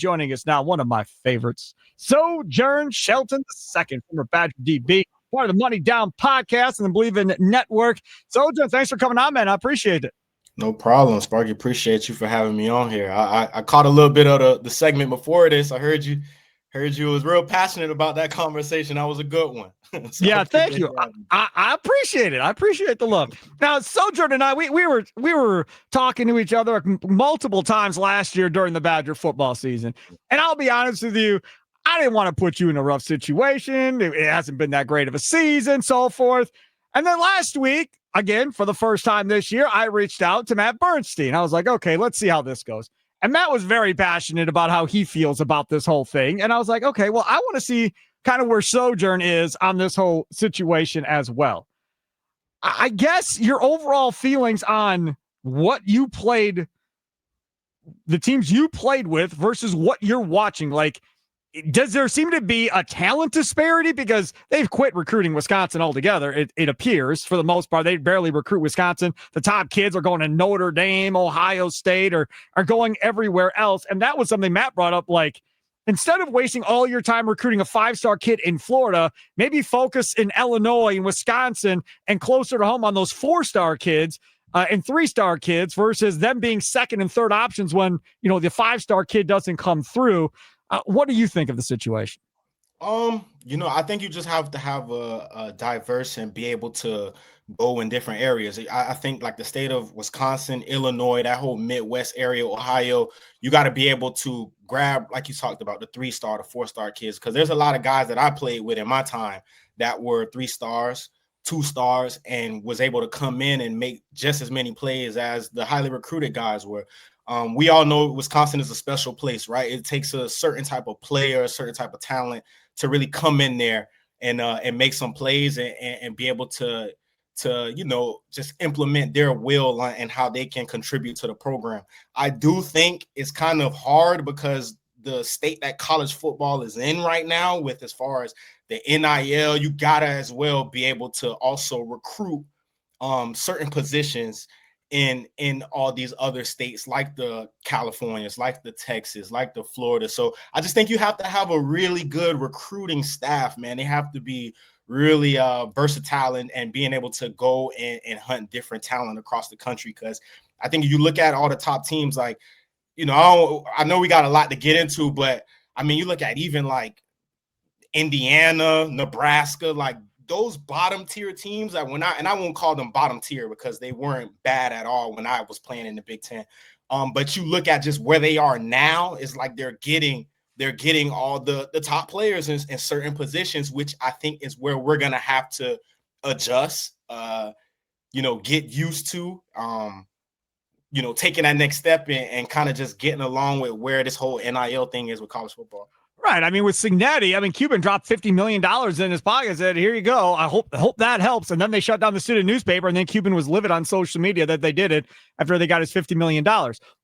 Joining us now, one of my favorites, Sojourn Shelton II, former Badger DB, part of the Money Down podcast and the Believe in Network. Sojourn, thanks for coming on, man. I appreciate it. No problem, Sparky. Appreciate you for having me on here. I caught a little bit of the segment before this. I heard you was real passionate about that conversation. That was a good one. So yeah, thank you. I appreciate it. I appreciate the love. Now, Sojourn and I, we were talking to each other multiple times last year during the Badger football season. And I'll be honest with you, I didn't want to put you in a rough situation. It hasn't been that great of a season, so forth. And then last week, again, for the first time this year, I reached out to Matt Bernstein. I was like, okay, let's see how this goes. And Matt was very passionate about how he feels about this whole thing. And I was like, okay, well, I want to see kind of where Sojourn is on this whole situation as well. I guess your overall feelings on what you played, the teams you played with versus what you're watching. Like, does there seem to be a talent disparity? Because they've quit recruiting Wisconsin altogether, it appears, for the most part. They barely recruit Wisconsin. The top kids are going to Notre Dame, Ohio State, or are going everywhere else. And that was something Matt brought up, like, instead of wasting all your time recruiting a five-star kid in Florida, maybe focus in Illinois and Wisconsin and closer to home on those four-star kids and three-star kids versus them being second and third options when, the five-star kid doesn't come through. What do you think of the situation? I think you just have to have a diverse and be able to go in different areas. I think like the state of Wisconsin, Illinois, that whole Midwest area, Ohio, you got to be able to grab, like you talked about, the 3-star, the 4-star kids. Because there's a lot of guys that I played with in my time that were 3 stars, 2 stars, and was able to come in and make just as many plays as the highly recruited guys were. We all know Wisconsin is a special place, right? It takes a certain type of player, a certain type of talent to really come in there and make some plays and be able to just implement their will and how they can contribute to the program. I do think it's kind of hard because the state that college football is in right now, with as far as the NIL, you gotta as well be able to also recruit certain positions in all these other states, like the Californias, like the Texas, like the Florida. So I just think you have to have a really good recruiting staff, man. They have to be really versatile and being able to go and hunt different talent across the country. Because I think if you look at all the top teams, like, I know we got a lot to get into, but I mean, you look at even like Indiana, Nebraska, like those bottom tier teams that I won't call them bottom tier because they weren't bad at all when I was playing in the Big Ten. But you look at just where they are now, is like they're getting all the top players in certain positions, which I think is where we're going to have to adjust, get used to, taking that next step and kind of just getting along with where this whole NIL thing is with college football. Right. I mean, with Cignetti, Cuban dropped $50 million in his pocket and said, here you go. I hope that helps. And then they shut down the student newspaper, and then Cuban was livid on social media that they did it after they got his $50 million.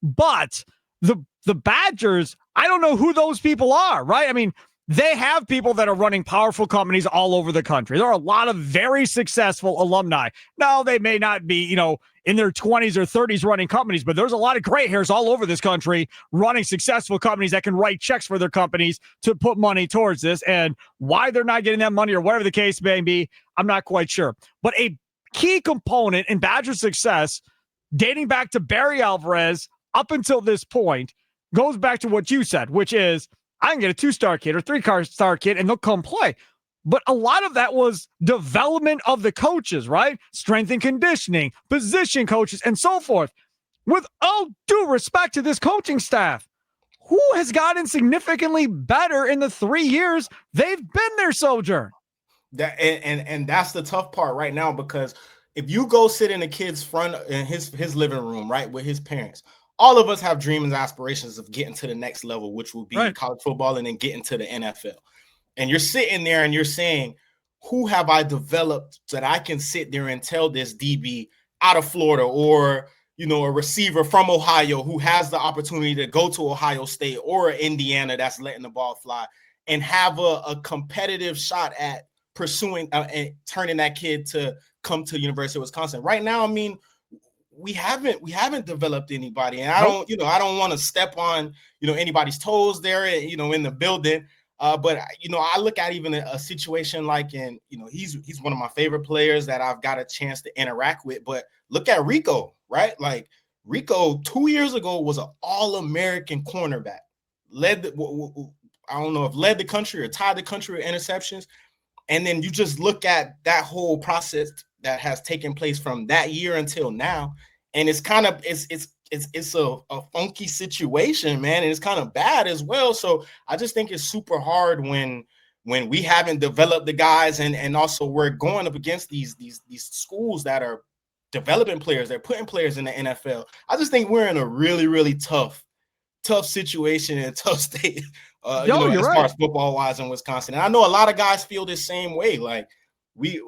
But the Badgers, I don't know who those people are, right? I mean, they have people that are running powerful companies all over the country. There are a lot of very successful alumni. Now, they may not be, in their 20s or 30s running companies, but there's a lot of gray hairs all over this country running successful companies that can write checks for their companies to put money towards this. And why they're not getting that money or whatever the case may be, I'm not quite sure. But a key component in Badger success, dating back to Barry Alvarez up until this point, goes back to what you said, which is, I can get a 2-star kid or 3-star kid and they'll come play. But a lot of that was development of the coaches, right? Strength and conditioning, position coaches, and so forth. With all due respect to this coaching staff, who has gotten significantly better in the 3 years they've been there, Sojourn? And that's the tough part right now, because if you go sit in a kid's front in his living room, right, with his parents, all of us have dreams and aspirations of getting to the next level, which will be college football and then getting to the NFL. And you're sitting there and you're saying, who have I developed so that I can sit there and tell this DB out of Florida or, a receiver from Ohio who has the opportunity to go to Ohio State or Indiana that's letting the ball fly and have a competitive shot at pursuing and turning that kid to come to the University of Wisconsin. Right now, I mean, we haven't developed anybody, and I don't want to step on anybody's toes there, in the building. But I look at even a situation like he's one of my favorite players that I've got a chance to interact with. But look at Rico, right? Like Rico 2 years ago was an All-American cornerback, led the country or tied the country with interceptions. And then you just look at that whole process that has taken place from that year until now, and it's kind of it's a funky situation, man, and it's kind of bad as well. So I just think it's super hard when we haven't developed the guys, and also we're going up against these schools that are developing players, they're putting players in the NFL. I just think we're in a really, really tough situation and tough state, as far as football wise in Wisconsin. And I know a lot of guys feel the same way. Like we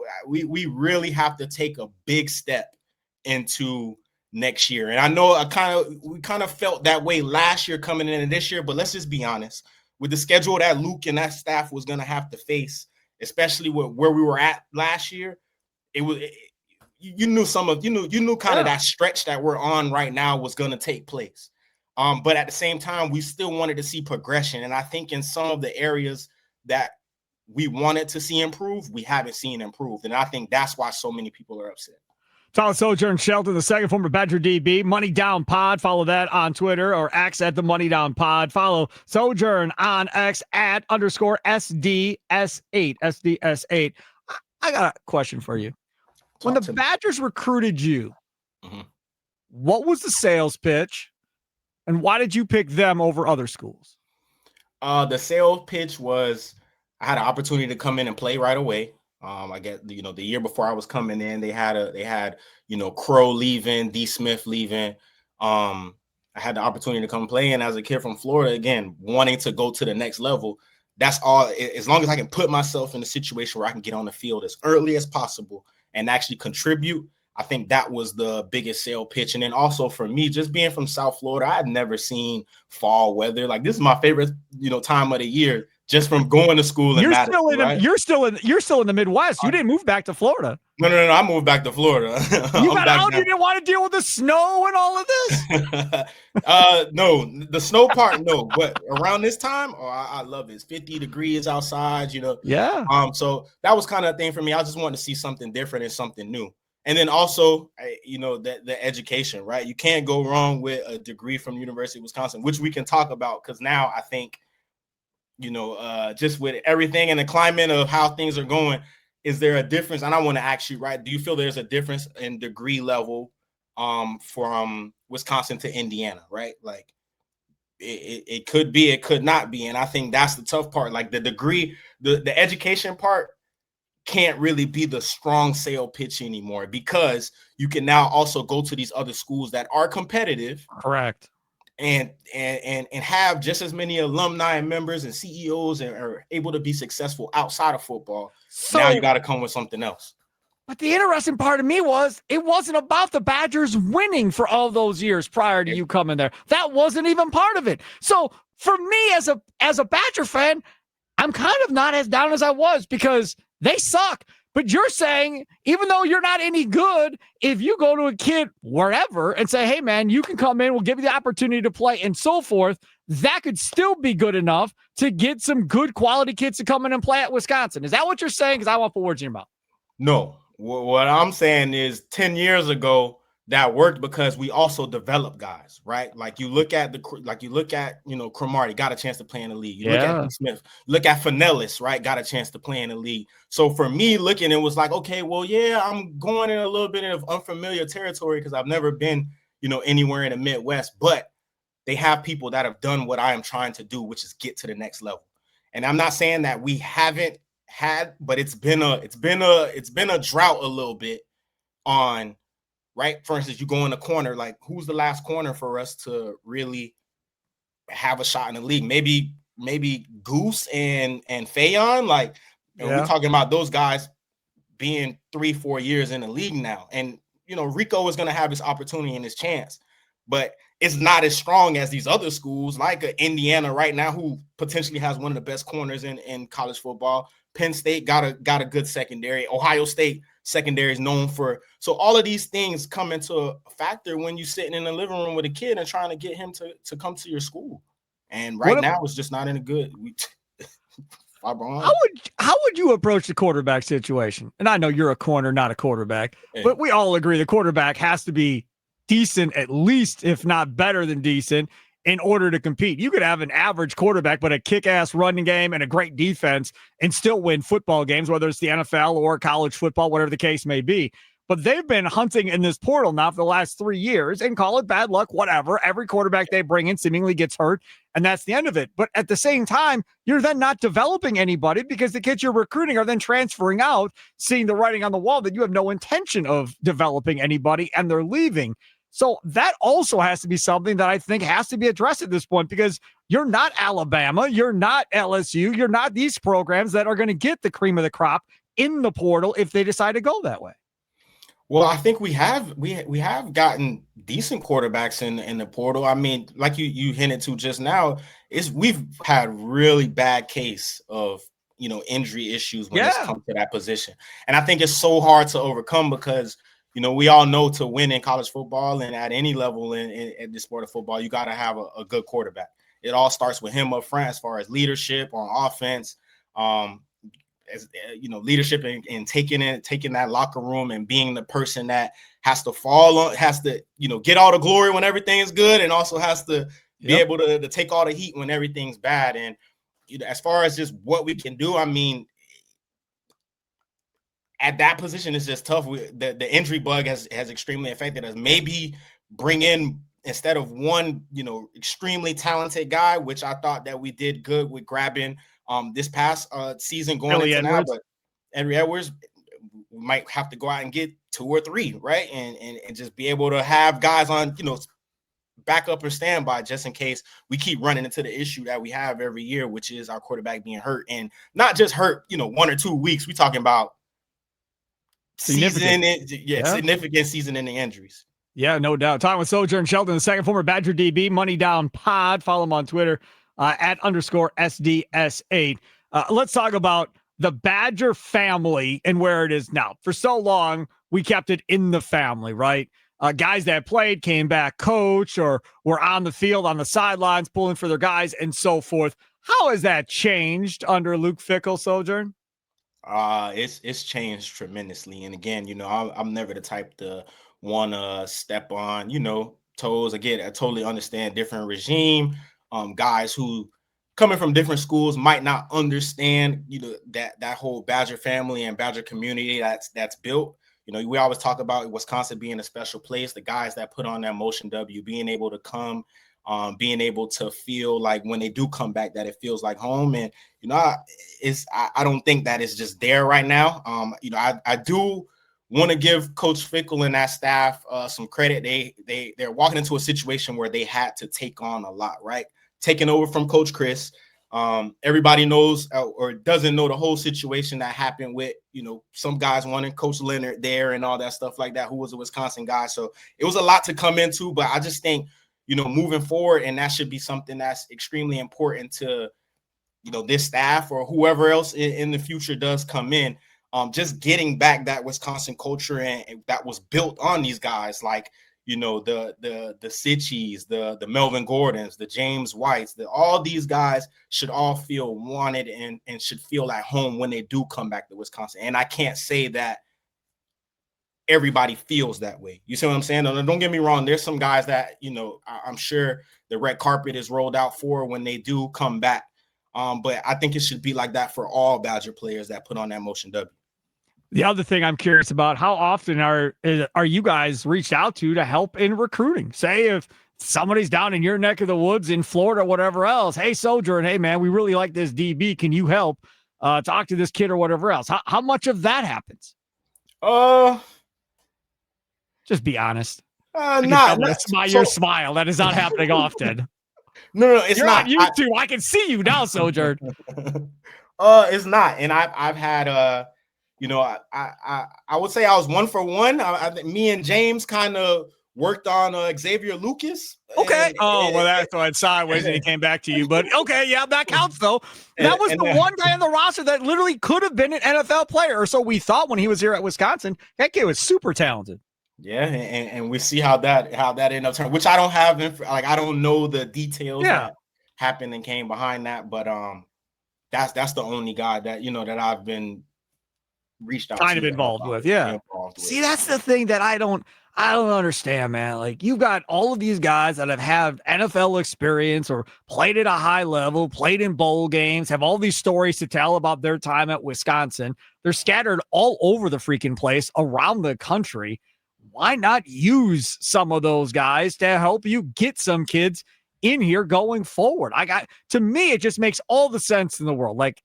really have to take a big step into next year. And I know we kind of felt that way last year coming into this year, but let's just be honest with the schedule that Luke and that staff was going to have to face, especially with where we were at last year. You knew kind of that stretch that we're on right now was going to take place. But at the same time, we still wanted to see progression. And I think in some of the areas that we wanted to see improve, we haven't seen improved. And I think that's why so many people are upset. Talk Sojourn Shelton, the second former Badger DB. Money Down Pod. Follow that on Twitter or X at the Money Down Pod. Follow Sojourn on X at _SDS8. SDS8. I got a question for you. When the Badgers recruited you, what was the sales pitch? And why did you pick them over other schools? The sales pitch was I had an opportunity to come in and play right away. I guess the year before I was coming in, they had Crow leaving, D. Smith leaving. I had the opportunity to come play, and as a kid from Florida, again wanting to go to the next level. That's all. As long as I can put myself in a situation where I can get on the field as early as possible and actually contribute, I think that was the biggest sale pitch. And then also for me, just being from South Florida, I had never seen fall weather. Like this is my favorite, time of the year, just from going to school. You're still in the Midwest. You didn't move back to Florida. No. I moved back to Florida. You didn't want to deal with the snow and all of this? No, the snow part, no. But around this time, I love it. It's 50 degrees outside, Yeah. So that was kind of a thing for me. I just wanted to see something different and something new. And then also, the education, right? You can't go wrong with a degree from the University of Wisconsin, which we can talk about because now I think, just with everything and the climate of how things are going, is there a difference? And I want to ask you, right? Do you feel there's a difference in degree level from Wisconsin to Indiana, right? Like it could be, it could not be. And I think that's the tough part. Like the degree, the education part can't really be the strong sale pitch anymore because you can now also go to these other schools that are competitive. Correct. And have just as many alumni and members and CEOs and are able to be successful outside of football. So now you got to come with something else. But the interesting part of me was it wasn't about the Badgers winning for all those years prior to you coming there. That wasn't even part of it. So for me as a Badger fan, I'm kind of not as down as I was because they suck. But you're saying, even though you're not any good, if you go to a kid wherever and say, hey, man, you can come in, we'll give you the opportunity to play and so forth, that could still be good enough to get some good quality kids to come in and play at Wisconsin. Is that what you're saying? Because I want to put words in your mouth. No. What I'm saying is 10 years ago, that worked because we also developed guys, right? Like you look at Cromartie got a chance to play in the league. You look at D. Smith, look at Finellis, right? Got a chance to play in the league. So for me looking, it was like, okay, well, yeah, I'm going in a little bit of unfamiliar territory because I've never been, anywhere in the Midwest, but they have people that have done what I am trying to do, which is get to the next level. And I'm not saying that we haven't had, but it's been a drought a little bit on, right? For instance, you go in the corner, like who's the last corner for us to really have a shot in the league? Maybe Goose and Fayon. Like we're talking about those guys being 3-4 years in the league now. And Rico is going to have his opportunity and his chance, but it's not as strong as these other schools like Indiana right now, who potentially has one of the best corners in college football. Penn State got a good secondary. Ohio State secondary is known for. So all of these things come into a factor when you're sitting in the living room with a kid and trying to get him to come to your school. And right now it's just not in a good. How would you approach the quarterback situation? And I know you're a corner, not a quarterback, but we all agree the quarterback has to be decent, at least, if not better than decent, in order to compete. You could have an average quarterback, but a kick-ass running game and a great defense and still win football games, whether it's the NFL or college football, whatever the case may be. But they've been hunting in this portal now for the last 3 years, and call it bad luck, whatever. Every quarterback they bring in seemingly gets hurt, and that's the end of it. But at the same time, you're then not developing anybody because the kids you're recruiting are then transferring out, seeing the writing on the wall that you have no intention of developing anybody, and they're leaving. So that also has to be something that I think has to be addressed at this point, because you're not Alabama, you're not LSU, you're not these programs that are going to get the cream of the crop in the portal if they decide to go that way. Well, I think we have gotten decent quarterbacks in the portal. I mean, like you hinted to just now, we've had really bad case of injury issues when it's come to that position, and I think it's so hard to overcome because we all know to win in college football and at any level in the sport of football, you got to have a good quarterback. It all starts with him up front as far as leadership on offense. Leadership and taking that locker room and being the person that has to get all the glory when everything is good, and also has to be able to take all the heat when everything's bad. And as far as just what we can do, I mean, at that position, it's just tough. The injury bug has extremely affected us. Maybe bring in, instead of one, extremely talented guy, which I thought that we did good with grabbing this past season going into now, but Henry Edwards, we might have to go out and get 2 or 3, right? And just be able to have guys on, backup or standby just in case we keep running into the issue that we have every year, which is our quarterback being hurt, and not just hurt, 1 or 2 weeks. We're talking about significant season-ending injuries. Yeah, no doubt. Talking with Sojourn Shelton, the second former Badger DB, Money Down Pod. Follow him on Twitter at _SDS8. Let's talk about the Badger family and where it is now. For so long, we kept it in the family, right? Guys that played came back, coach, or were on the field, on the sidelines, pulling for their guys, and so forth. How has that changed under Luke Fickell, Sojourn? It's changed tremendously. And again, I'm never the type to want to step on, toes. Again, I totally understand different regime. Guys who coming from different schools might not understand, that whole Badger family and Badger community that's built. We always talk about Wisconsin being a special place. The guys that put on that Motion W, being able to come, being able to feel like when they do come back that it feels like home. And I don't think that is just there right now. I do want to give Coach Fickell and that staff some credit. They're walking into a situation where they had to take on a lot, right? Taking over from Coach Chris. Everybody knows or doesn't know the whole situation that happened with, some guys wanting Coach Leonard there and all that stuff like that, who was a Wisconsin guy. So it was a lot to come into, but I just think, moving forward, and that should be something that's extremely important to, this staff or whoever else in the future does come in, just getting back that Wisconsin culture and that was built on these guys, like, the Sitchies, the Melvin Gordons, the James Whites, all these guys should all feel wanted and should feel at home when they do come back to Wisconsin. And I can't say that everybody feels that way. You see what I'm saying? Don't get me wrong. There's some guys that, I'm sure the red carpet is rolled out for when they do come back. But I think it should be like that for all Badger players that put on that Motion W. The other thing I'm curious about, how often are you guys reached out to help in recruiting? Say if somebody's down in your neck of the woods in Florida, whatever else, hey, Sojourn, hey, man, we really like this DB. Can you help talk to this kid or whatever else? How much of that happens? Just be honest. Your smile. That is not happening often. No, it's not. On YouTube. I can see you now, Sojourn. It's not. And I've had I would say I was 1 for 1. Me and James kind of worked on Xavier Lucas. Okay. Well, that's why it's sideways and he came back to you. But okay, yeah, that counts though. That was the one guy on the roster that literally could have been an NFL player, or so we thought when he was here at Wisconsin. That kid was super talented. Yeah, and we see how that ended up turning, which I don't have I don't know the details that happened and came behind that, but that's the only guy that that I've been reached out kind of involved with. Yeah. See, that's the thing that I don't understand, man. Like, you've got all of these guys that have had NFL experience or played at a high level, played in bowl games, have all these stories to tell about their time at Wisconsin. They're scattered all over the freaking place around the country. Why not use some of those guys to help you get some kids in here going forward? To me, it just makes all the sense in the world. Like,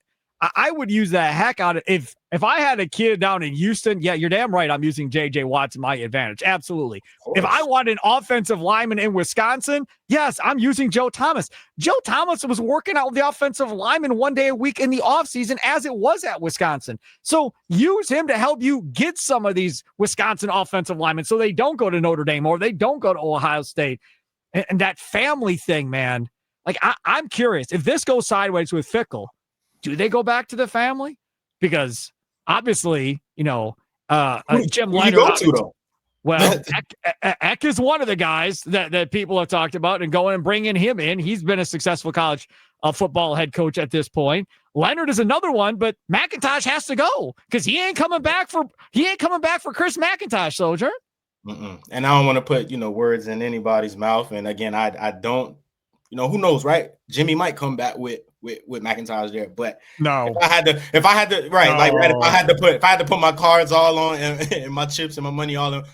I would use the heck out of if I had a kid down in Houston. Yeah, you're damn right. I'm using J.J. Watt to my advantage. Absolutely. If I want an offensive lineman in Wisconsin, yes, I'm using Joe Thomas. Joe Thomas was working out with the offensive lineman one day a week in the offseason as it was at Wisconsin. So use him to help you get some of these Wisconsin offensive linemen so they don't go to Notre Dame or they don't go to Ohio State. And that family thing, man, like I'm curious. If this goes sideways with Fickell, do they go back to the family? Because obviously, Jim Leonard. Well, Eck is one of the guys that people have talked about and going and bringing him in. He's been a successful college football head coach at this point. Leonard is another one, but McIntosh has to go because he ain't coming back for Chris McIntosh, Sojourn. And I don't want to put words in anybody's mouth. And again, I don't. Who knows, right? Jimmy might come back with McIntosh there, but no. If I had to, if I had to put my cards all on and my chips and my money all on,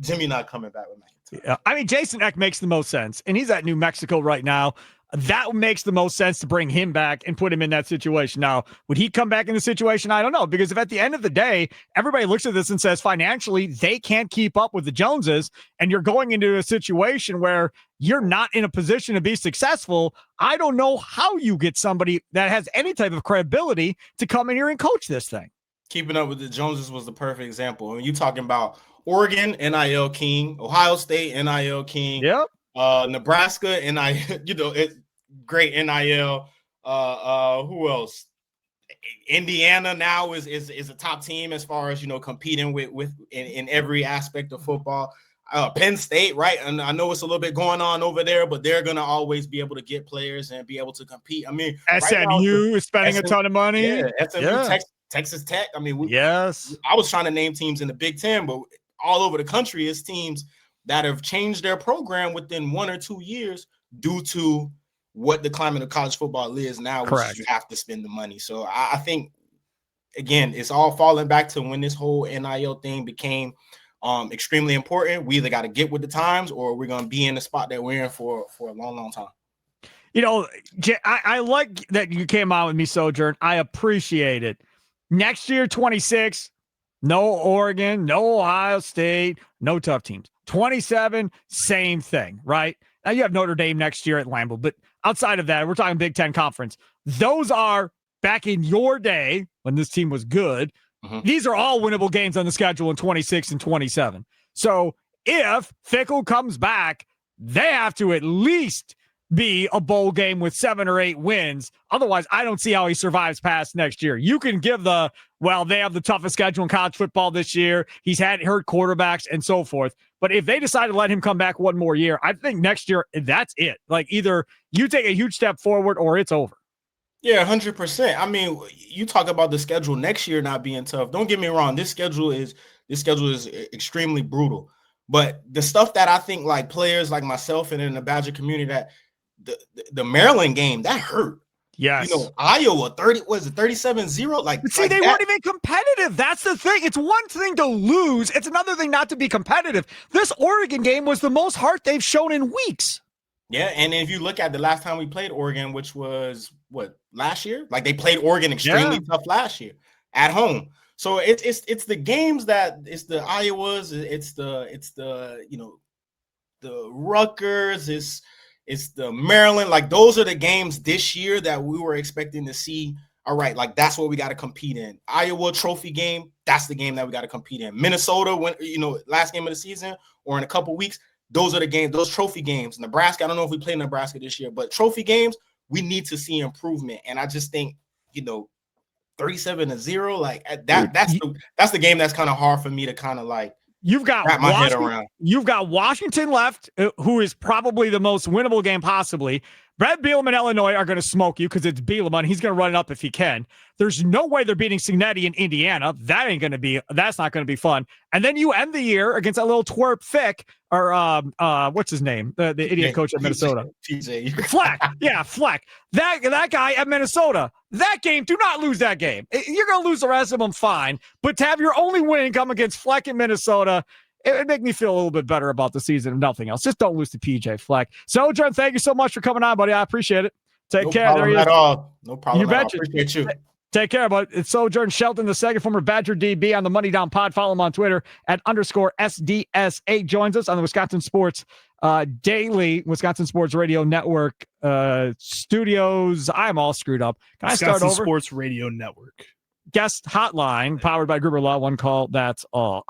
Jimmy not coming back with McIntosh. Yeah. I mean, Jason Eck makes the most sense, and he's at New Mexico right now. That makes the most sense to bring him back and put him in that situation. Now, would he come back in the situation? I don't know, because if at the end of the day, everybody looks at this and says financially they can't keep up with the Joneses, and you're going into a situation where you're not in a position to be successful, I don't know how you get somebody that has any type of credibility to come in here and coach this thing. Keeping up with the Joneses was the perfect example. I mean, you talking about Oregon, NIL king, Ohio State, NIL king. Yep. Nebraska, NIL, it's great NIL. Who else? Indiana now is a top team as far as competing with in every aspect of football. Penn State, right? And I know it's a little bit going on over there, but they're gonna always be able to get players and be able to compete. I mean, SMU is spending a ton of money. Yeah, SMU, Texas Tech. I mean, yes. I was trying to name teams in the Big Ten, but all over the country is teams that have changed their program within 1 or 2 years due to what the climate of college football is now, which is you have to spend the money. So I think, again, it's all falling back to when this whole NIL thing became extremely important. We either got to get with the times or we're going to be in the spot that we're in for a long, long time. I like that you came out with me, Sojourn. I appreciate it. Next year, 26, no Oregon, no Ohio State, no tough teams. 27, same thing, right? Now you have Notre Dame next year at Lambeau, but outside of that, we're talking Big Ten Conference. Those are back in your day when this team was good. Mm-hmm. These are all winnable games on the schedule in 26 and 27. So if Fickell comes back, they have to at least be a bowl game with 7 or 8 wins. Otherwise, I don't see how he survives past next year. You can give they have the toughest schedule in college football this year. He's had hurt quarterbacks and so forth. But if they decide to let him come back one more year, I think next year, that's it. Like, either you take a huge step forward or it's over. Yeah, 100%. I mean, you talk about the schedule next year not being tough. Don't get me wrong. This schedule is extremely brutal. But the stuff that I think like players like myself and in the Badger community, that the Maryland game, that hurt. Yes. Iowa 37-0. Like, see, they weren't even competitive. That's the thing. It's one thing to lose. It's another thing not to be competitive. This Oregon game was the most heart they've shown in weeks. Yeah, and if you look at the last time we played Oregon, which was last year? Like, they played Oregon extremely tough last year at home. So it's the games that it's the Iowas, it's the the Rutgers, it's the Maryland. Like, those are the games this year that we were expecting to see. All right, like, that's what we got to compete in. Iowa trophy game, that's the game that we got to compete in. Minnesota, when last game of the season or in a couple weeks, those are the games, those trophy games. Nebraska, I don't know if we play Nebraska this year, but trophy games, we need to see improvement. And I just think, 37-0, like that's the game that's kind of hard for me to kind of like wrap my head around. You've got Washington left, who is probably the most winnable game possibly. Brett Bielema, Illinois are going to smoke you because it's Bielema and he's going to run it up if he can. There's no way they're beating Signetti in Indiana. That's not going to be fun. And then you end the year against that little twerp Fick or what's his name? The idiot coach at Minnesota. TJ. Fleck. Yeah, Fleck. That guy at Minnesota. That game, do not lose that game. You're going to lose the rest of them, fine. But to have your only win come against Fleck in Minnesota, it would make me feel a little bit better about the season, if nothing else. Just don't lose to PJ Fleck. Sojourn, thank you so much for coming on, buddy. I appreciate it. Take care. There he is. No problem you at all. Appreciate you. Take care, but it's Sojourn Shelton, the second former Badger DB on the Money Down Pod. Follow him on Twitter at _SDS8. Joins us on the Wisconsin Sports Daily, Wisconsin Sports Radio Network studios. I'm all screwed up. Can I start over? Wisconsin Sports Radio Network. Guest hotline powered by Gruber Law. One call. That's all.